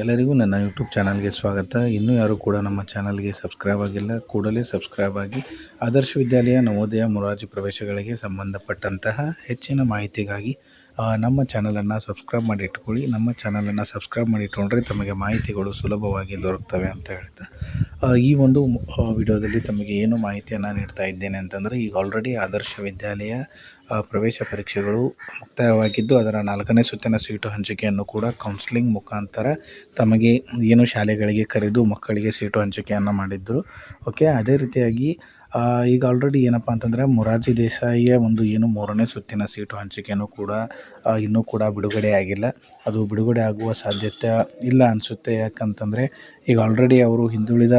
ಎಲ್ಲರಿಗೂ ನನ್ನ ಯೂಟ್ಯೂಬ್ ಚಾನಲ್ಗೆ ಸ್ವಾಗತ. ಇನ್ನೂ ಯಾರೂ ಕೂಡ ನಮ್ಮ ಚಾನಲ್ಗೆ ಸಬ್ಸ್ಕ್ರೈಬ್ ಆಗಿಲ್ಲ, ಕೂಡಲೇ ಸಬ್ಸ್ಕ್ರೈಬ್ ಆಗಿ ಆದರ್ಶ ವಿದ್ಯಾಲಯ ನವೋದಯ ಮೊರಾರ್ಜಿ ಪ್ರವೇಶಗಳಿಗೆ ಸಂಬಂಧಪಟ್ಟಂತಹ ಹೆಚ್ಚಿನ ಮಾಹಿತಿಗಾಗಿ ನಮ್ಮ ಚಾನಲನ್ನು ಸಬ್ಸ್ಕ್ರೈಬ್ ಮಾಡಿ ಇಟ್ಕೊಳ್ಳಿ. ನಮ್ಮ ಚಾನಲನ್ನು ಸಬ್ಸ್ಕ್ರೈಬ್ ಮಾಡಿ ಇಟ್ಕೊಂಡ್ರೆ ತಮಗೆ ಮಾಹಿತಿಗಳು ಸುಲಭವಾಗಿ ದೊರಕ್ತವೆ ಅಂತ ಹೇಳ್ತಾ ಈ ಒಂದು ವಿಡಿಯೋದಲ್ಲಿ ತಮಗೆ ಏನು ಮಾಹಿತಿಯನ್ನು ನೀಡ್ತಾ ಇದ್ದೇನೆ ಅಂತಂದರೆ, ಈಗ ಆಲ್ರೆಡಿ ಆದರ್ಶ ವಿದ್ಯಾಲಯ ಪ್ರವೇಶ ಪರೀಕ್ಷೆಗಳು ಮುಕ್ತಾಯವಾಗಿದ್ದು ಅದರ 4ನೇ ಸುತ್ತಿನ ಸೀಟು ಹಂಚಿಕೆಯನ್ನು ಕೂಡ ಕೌನ್ಸ್ಲಿಂಗ್ ಮುಖಾಂತರ ತಮಗೆ ಏನು ಶಾಲೆಗಳಿಗೆ ಕರೆದು ಮಕ್ಕಳಿಗೆ ಸೀಟು ಹಂಚಿಕೆಯನ್ನು ಮಾಡಿದ್ದರು. ಓಕೆ, ಅದೇ ರೀತಿಯಾಗಿ ಈಗ ಆಲ್ರೆಡಿ ಏನಪ್ಪ ಅಂತಂದರೆ ಮೊರಾರ್ಜಿ ದೇಸಾಯಿಯ ಒಂದು ಏನು 3ನೇ ಸುತ್ತಿನ ಸೀಟು ಹಂಚಿಕೆಯೂ ಕೂಡ ಇನ್ನೂ ಕೂಡ ಬಿಡುಗಡೆ ಆಗಿಲ್ಲ. ಅದು ಬಿಡುಗಡೆ ಆಗುವ ಸಾಧ್ಯತೆ ಇಲ್ಲ ಅನಿಸುತ್ತೆ. ಯಾಕಂತಂದರೆ ಈಗ ಆಲ್ರೆಡಿ ಅವರು ಹಿಂದುಳಿದ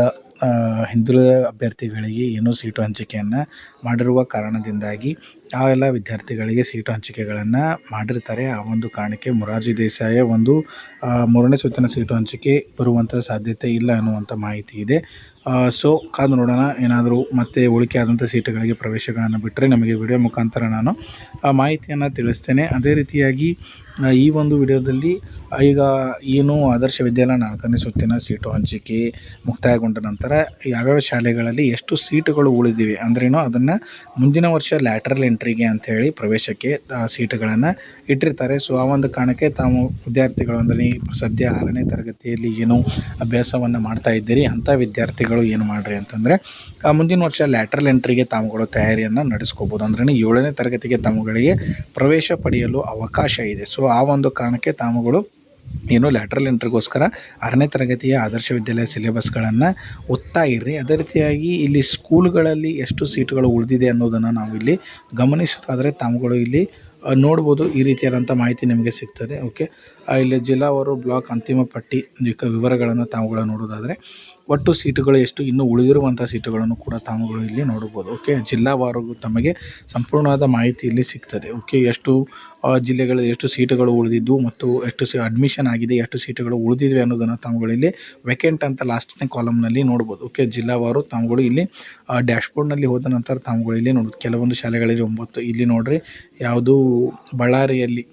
ಅಭ್ಯರ್ಥಿಗಳಿಗೆ ಏನೋ ಸೀಟು ಹಂಚಿಕೆಯನ್ನು ಮಾಡಿರುವ ಕಾರಣದಿಂದಾಗಿ ಆ ಎಲ್ಲ ವಿದ್ಯಾರ್ಥಿಗಳಿಗೆ ಸೀಟು ಹಂಚಿಕೆಗಳನ್ನು ಮಾಡಿರ್ತಾರೆ. ಆ ಒಂದು ಕಾರಣಕ್ಕೆ ಮೊರಾರ್ಜಿ ದೇಸಾಯಿಯ ಒಂದು 3ನೇ ಸುತ್ತಿನ ಸೀಟು ಹಂಚಿಕೆ ಬರುವಂಥ ಸಾಧ್ಯತೆ ಇಲ್ಲ ಅನ್ನುವಂಥ ಮಾಹಿತಿ ಇದೆ. ಸೊ ಕಾದು ನೋಡೋಣ. ಏನಾದರೂ ಮತ್ತೆ ಉಳಿಕೆ ಆದಂಥ ಸೀಟುಗಳಿಗೆ ಪ್ರವೇಶಗಳನ್ನು ಬಿಟ್ಟರೆ ನಮಗೆ ವಿಡಿಯೋ ಮುಖಾಂತರ ನಾನು ಮಾಹಿತಿಯನ್ನು ತಿಳಿಸ್ತೇನೆ. ಅದೇ ರೀತಿಯಾಗಿ ಈ ಒಂದು ವಿಡಿಯೋದಲ್ಲಿ ಈಗ ಏನು ಆದರ್ಶ ವಿದ್ಯಾಲಯ 4ನೇ ಸುತ್ತಿನ ಸೀಟು ಹಂಚಿಕೆ ಮುಕ್ತಾಯಗೊಂಡ ನಂತರ ಯಾವ್ಯಾವ ಶಾಲೆಗಳಲ್ಲಿ ಎಷ್ಟು ಸೀಟುಗಳು ಉಳಿದಿವೆ ಅಂದ್ರೇನು ಅದನ್ನು ಮುಂದಿನ ವರ್ಷ ಲ್ಯಾಟ್ರಲ್ ಎಂಟ್ರಿಗೆ ಅಂಥೇಳಿ ಪ್ರವೇಶಕ್ಕೆ ಸೀಟುಗಳನ್ನು ಇಟ್ಟಿರ್ತಾರೆ. ಸೊ ಆ ಒಂದು ಕಾರಣಕ್ಕೆ ತಾವು ವಿದ್ಯಾರ್ಥಿಗಳು ಅಂದರೆ ಸದ್ಯ 6ನೇ ತರಗತಿಯಲ್ಲಿ ಏನು ಅಭ್ಯಾಸವನ್ನು ಮಾಡ್ತಾ ಇದ್ದೀರಿ ಅಂಥ ವಿದ್ಯಾರ್ಥಿಗಳು ಏನು ಮಾಡಿರಿ ಅಂತಂದರೆ ಮುಂದಿನ ವರ್ಷ ಲ್ಯಾಟ್ರಲ್ ಎಂಟ್ರಿಗೆ ತಾವುಗಳು ತಯಾರಿಯನ್ನು ನಡೆಸ್ಕೋಬೋದು. ಅಂದ್ರೆ 7ನೇ ತರಗತಿಗೆ ತಮ್ಮಗಳಿಗೆ ಪ್ರವೇಶ ಪಡೆಯಲು ಅವಕಾಶ ಇದೆ. ಸೊ ಆ ಒಂದು ಕಾರಣಕ್ಕೆ ತಾವುಗಳು ಏನು ಲ್ಯಾಟ್ರಲ್ ಎಂಟ್ರಿಗೋಸ್ಕರ 6ನೇ ತರಗತಿಯ ಆದರ್ಶ ವಿದ್ಯಾಲಯ ಸಿಲೆಬಸ್ಗಳನ್ನು ಓದ್ತಾ ಇರ್ರಿ. ಅದೇ ರೀತಿಯಾಗಿ ಇಲ್ಲಿ ಸ್ಕೂಲ್ಗಳಲ್ಲಿ ಎಷ್ಟು ಸೀಟುಗಳು ಉಳಿದಿದೆ ಅನ್ನೋದನ್ನು ನಾವು ಇಲ್ಲಿ ಗಮನಿಸೋದಾದರೆ ತಾವುಗಳು ಇಲ್ಲಿ ನೋಡ್ಬೋದು. ಈ ರೀತಿಯಾದಂಥ ಮಾಹಿತಿ ನಿಮಗೆ ಸಿಗ್ತದೆ. ಓಕೆ, ಇಲ್ಲಿ ಜಿಲ್ಲಾವಾರು ಬ್ಲಾಕ್ ಅಂತಿಮ ಪಟ್ಟಿ ವಿವರಗಳನ್ನು ತಾವುಗಳು ನೋಡೋದಾದರೆ ಒಟ್ಟು ಸೀಟುಗಳು ಎಷ್ಟು ಇನ್ನೂ ಉಳಿದಿರುವಂಥ ಸೀಟುಗಳನ್ನು ಕೂಡ ತಾವುಗಳು ಇಲ್ಲಿ ನೋಡ್ಬೋದು. ಓಕೆ, ಜಿಲ್ಲಾವಾರು ತಮಗೆ ಸಂಪೂರ್ಣವಾದ ಮಾಹಿತಿ ಇಲ್ಲಿ ಸಿಗ್ತದೆ. ಓಕೆ, ಎಷ್ಟು ಜಿಲ್ಲೆಗಳು ಎಷ್ಟು ಸೀಟುಗಳು ಉಳಿದಿದ್ದು ಮತ್ತು ಎಷ್ಟು ಅಡ್ಮಿಷನ್ ಆಗಿದೆ, ಎಷ್ಟು ಸೀಟುಗಳು ಉಳಿದಿವೆ ಅನ್ನೋದನ್ನು ತಾವುಗಳು ಇಲ್ಲಿ ವೇಕೆಂಟ್ ಅಂತ ಲಾಸ್ಟ್ನೇ ಕಾಲಮ್ನಲ್ಲಿ ನೋಡ್ಬೋದು. ಓಕೆ, ಜಿಲ್ಲಾವಾರು ತಾವುಗಳು ಇಲ್ಲಿ ಡ್ಯಾಶ್ಬೋರ್ಡ್ನಲ್ಲಿ ಹೋದ ನಂತರ ತಾವುಗಳು ಇಲ್ಲಿ ನೋಡ್ಬೋದು. ಕೆಲವೊಂದು ಶಾಲೆಗಳಲ್ಲಿ 9 ಇಲ್ಲಿ ನೋಡ್ರಿ, ಯಾವುದು ಬಳ್ಳಾರಿಯಲ್ಲಿ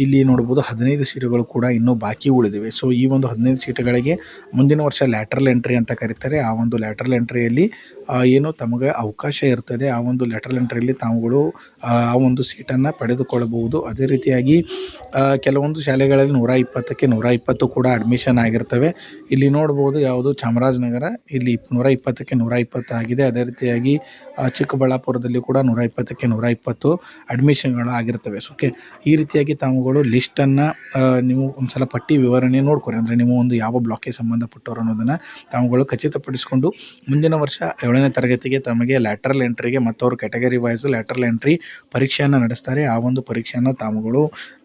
ಇಲ್ಲಿ ನೋಡ್ಬೋದು 15 ಸೀಟುಗಳು ಕೂಡ ಇನ್ನೂ ಬಾಕಿ ಉಳಿದಿವೆ. ಸೊ ಈ ಒಂದು 15 ಸೀಟುಗಳಿಗೆ ಮುಂದಿನ ವರ್ಷ ಲ್ಯಾಟ್ರಲ್ ಎಂಟ್ರಿ ಅಂತ ಕರೀತಾರೆ. ಆ ಒಂದು ಲ್ಯಾಟ್ರಲ್ ಎಂಟ್ರಿಯಲ್ಲಿ ಏನು ತಮಗೆ ಅವಕಾಶ ಇರ್ತದೆ, ಆ ಒಂದು ಲ್ಯಾಟ್ರಲ್ ಎಂಟ್ರಿಯಲ್ಲಿ ತಾವುಗಳು ಆ ಒಂದು ಸೀಟನ್ನು ಪಡೆದುಕೊಳ್ಳಬಹುದು. ಅದೇ ರೀತಿಯಾಗಿ ಕೆಲವೊಂದು ಶಾಲೆಗಳಲ್ಲಿ 120ಕ್ಕೆ 120 ಕೂಡ ಅಡ್ಮಿಷನ್ ಆಗಿರ್ತವೆ. ಇಲ್ಲಿ ನೋಡ್ಬೋದು ಯಾವುದು ಚಾಮರಾಜನಗರ ಇಲ್ಲಿ 120ಕ್ಕೆ 120 ಆಗಿದೆ. ಅದೇ ರೀತಿಯಾಗಿ ಚಿಕ್ಕಬಳ್ಳಾಪುರದಲ್ಲಿ ಕೂಡ 120ಕ್ಕೆ 120 ಅಡ್ಮಿಷನ್ಗಳು ಆಗಿರ್ತವೆ. ಓಕೆ, ಈ ರೀತಿಯಾಗಿ ತಾವುಗಳು ಲಿಸ್ಟನ್ನು ನೀವು ಒಂದು ಸಲ ಪಟ್ಟಿ ವಿವರಣೆ ನೋಡ್ಕೊರಿ. ಅಂದರೆ ನೀವು ಒಂದು ಯಾವ ಬ್ಲಾಕ್ಗೆ ಸಂಬಂಧಪಟ್ಟವರು ಅನ್ನೋದನ್ನು ತಾವುಗಳು ಖಚಿತಪಡಿಸಿಕೊಂಡು ಮುಂದಿನ ವರ್ಷ 7ನೇ ತರಗತಿಗೆ ತಮಗೆ ಲ್ಯಾಟ್ರಲ್ ಎಂಟ್ರಿಗೆ ಮತ್ತು ಅವರು ಕ್ಯಾಟಗರಿ ವೈಸ್ ಲ್ಯಾಟ್ರಲ್ ಎಂಟ್ರಿ ಪರೀಕ್ಷೆಯನ್ನು ನಡೆಸ್ತಾರೆ. ಆ ಒಂದು ಪರೀಕ್ಷೆಯನ್ನು ತಾವುಗಳು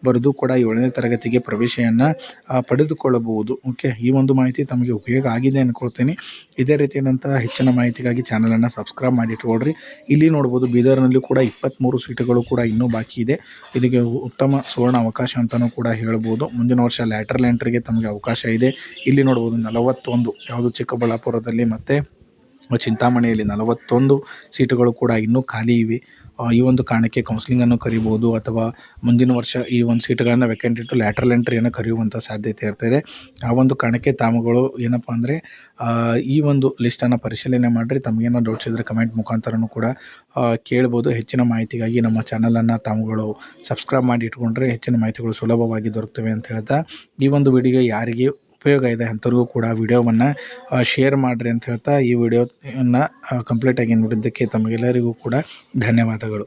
ಬರೆದು ಕೂಡ 7ನೇ ತರಗತಿಗೆ ಪ್ರವೇಶವನ್ನು ಪಡೆದುಕೊಳ್ಳಬಹುದು. ಓಕೆ, ಈ ಒಂದು ಮಾಹಿತಿ ತಮಗೆ ಉಪಯೋಗ ಆಗಿದೆ ಅಂದ್ಕೊಳ್ತೀನಿ. ಇದೇ ರೀತಿಯಾದಂಥ ಹೆಚ್ಚಿನ ಮಾಹಿತಿಗಾಗಿ ಚಾನಲನ್ನು ಸಬ್ಸ್ಕ್ರೈಬ್ ಮಾಡಿ ಇಟ್ಕೊಳ್ರಿ. ಇಲ್ಲಿ ನೋಡ್ಬೋದು ಬೀದರ್ನಲ್ಲಿ ಕೂಡ 23 ಸೀಟುಗಳು ಕೂಡ ಇನ್ನೂ ಬಾಕಿ ಇದೆ. ಇದಕ್ಕೆ ಉತ್ತಮ ಸುವರ್ಣ ಅವಕಾಶ ಅಂತಲೂ ಕೂಡ ಹೇಳ್ಬೋದು. ಮುಂದಿನ ವರ್ಷ ಲ್ಯಾಟ್ರಲ್ ಎಂಟ್ರಿಗೆ ತಮಗೆ ಅವಕಾಶ ಇದೆ. ಇಲ್ಲಿ ನೋಡ್ಬೋದು 41 ಯಾವುದು ಚಿಕ್ಕಬಳ್ಳಾಪುರದಲ್ಲಿ ಮತ್ತು ಚಿಂತಾಮಣಿಯಲ್ಲಿ 41 ಸೀಟುಗಳು ಕೂಡ ಇನ್ನೂ ಖಾಲಿ ಇವೆ. ಈ ಒಂದು ಕಾರಣಕ್ಕೆ ಕೌನ್ಸಿಲಿಂಗನ್ನು ಕರಿಬೋದು ಅಥವಾ ಮುಂದಿನ ವರ್ಷ ಈ ಒಂದು ಸೀಟುಗಳನ್ನು ವೇಕೆಂಟ್ ಇಟ್ಟು ಲ್ಯಾಟ್ರಲ್ ಎಂಟ್ರಿಯನ್ನು ಕರೆಯುವಂಥ ಸಾಧ್ಯತೆ ಇರ್ತದೆ. ಆ ಒಂದು ಕಾರಣಕ್ಕೆ ತಾವುಗಳು ಏನಪ್ಪ ಅಂದರೆ ಈ ಒಂದು ಲಿಸ್ಟನ್ನು ಪರಿಶೀಲನೆ ಮಾಡಿರಿ. ತಮಗೇನೋ ಡೌಟ್ಸ್ ಇದ್ದರೆ ಕಮೆಂಟ್ ಮುಖಾಂತರನೂ ಕೂಡ ಕೇಳ್ಬೋದು. ಹೆಚ್ಚಿನ ಮಾಹಿತಿಗಾಗಿ ನಮ್ಮ ಚಾನಲನ್ನು ತಾವುಗಳು ಸಬ್ಸ್ಕ್ರೈಬ್ ಮಾಡಿ ಇಟ್ಕೊಂಡ್ರೆ ಹೆಚ್ಚಿನ ಮಾಹಿತಿಗಳು ಸುಲಭವಾಗಿ ದೊರಕ್ತವೆ ಅಂತ ಹೇಳ್ತಾ ಈ ಒಂದು ವಿಡಿಯೋ ಯಾರಿಗೆ ಉಪಯೋಗ ಇದೆ ಅಂಥವ್ರಿಗೂ ಕೂಡ ವಿಡಿಯೋವನ್ನು ಶೇರ್ ಮಾಡಿರಿ ಅಂತ ಹೇಳ್ತಾ ಈ ವಿಡಿಯೋನ ಕಂಪ್ಲೀಟಾಗಿ ನೋಡಿದ್ದಕ್ಕೆ ತಮಗೆಲ್ಲರಿಗೂ ಕೂಡ ಧನ್ಯವಾದಗಳು.